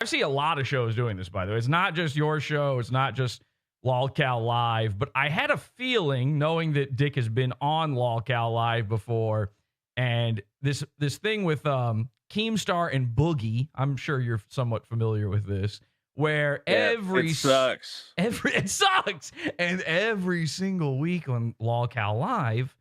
I see a lot of shows doing this, by the way. It's not just your show. It's not just LolCal Live. But I had a feeling, knowing that Dick has been on LolCal Live before, and this thing with Keemstar and Boogie, I'm sure you're somewhat familiar with this, where it sucks. It sucks. And every single week on LolCal Live,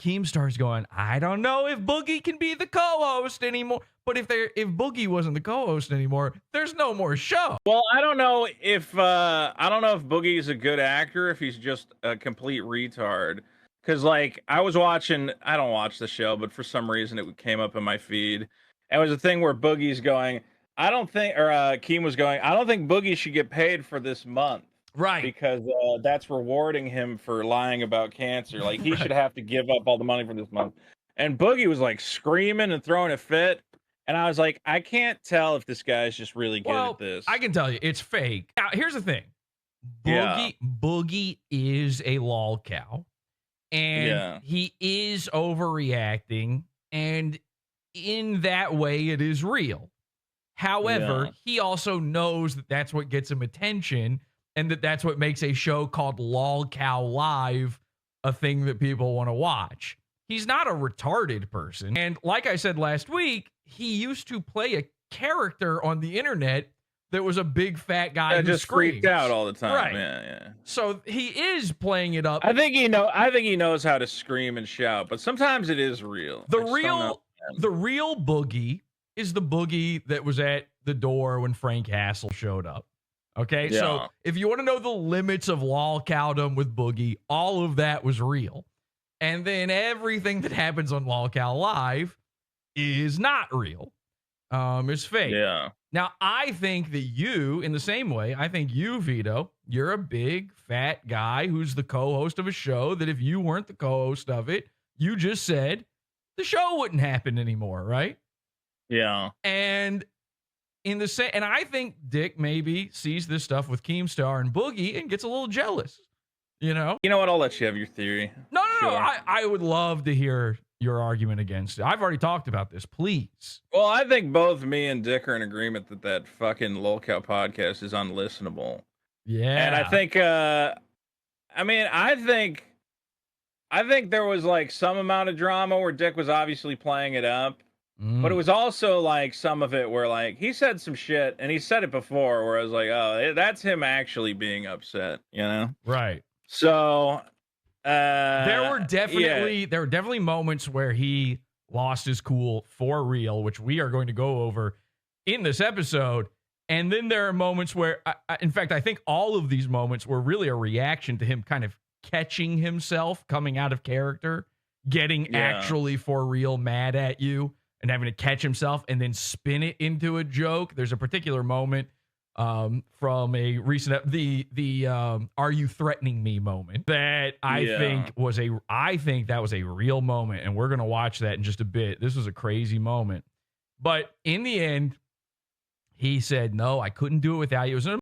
Keemstar's going, I don't know if Boogie can be the co-host anymore. But if Boogie wasn't the co-host anymore, there's no more show. Well, I don't know if Boogie is a good actor, if he's just a complete retard. Because like I was watching, I don't watch the show, but for some reason it came up in my feed. And it was a thing where Boogie's going, Keem was going, I don't think Boogie should get paid for this month. Right. Because that's rewarding him for lying about cancer. Like he should have to give up all the money for this month. And Boogie was like screaming and throwing a fit. And I was like, I can't tell if this guy's just really good at this. I can tell you, it's fake. Now, here's the thing. Boogie is a lolcow. And he is overreacting. And in that way, it is real. However, he also knows that that's what gets him attention. And that's what makes a show called LolCal Live a thing that people want to watch. He's not a retarded person. And like I said last week, he used to play a character on the internet that was a big fat guy who just screams. Freaked out all the time. Right. Yeah. So he is playing it up. I think he knows how to scream and shout, but sometimes it is real. The real Boogie is the Boogie that was at the door when Frank Hassel showed up. Okay, so if you want to know the limits of LolCaldom with Boogie, all of that was real. And then everything that happens on LolCal Live is not real. It's fake. Yeah. Now, I think that you, in the same way, I think you, Vito, you're a big, fat guy who's the co-host of a show that if you weren't the co-host of it, you just said the show wouldn't happen anymore, right? Yeah. And I think Dick maybe sees this stuff with Keemstar and Boogie and gets a little jealous. You know what? I'll let you have your theory. No. I would love to hear your argument against it. I've already talked about this. Please. Well, I think both me and Dick are in agreement that fucking LolCal podcast is unlistenable. Yeah. And I think, I think there was like some amount of drama where Dick was obviously playing it up. But it was also like some of it where like he said some shit, and he said it before where I was like, oh, that's him actually being upset, you know? Right. So there were definitely moments where he lost his cool for real, which we are going to go over in this episode. And then there are moments where, in fact, I think all of these moments were really a reaction to him kind of catching himself, coming out of character, getting actually for real mad at you, and having to catch himself and then spin it into a joke. There's a particular moment from a recent the "Are you threatening me?" moment that I think that was a real moment, and we're gonna watch that in just a bit. This was a crazy moment, but in the end, he said, "No, I couldn't do it without you." It was an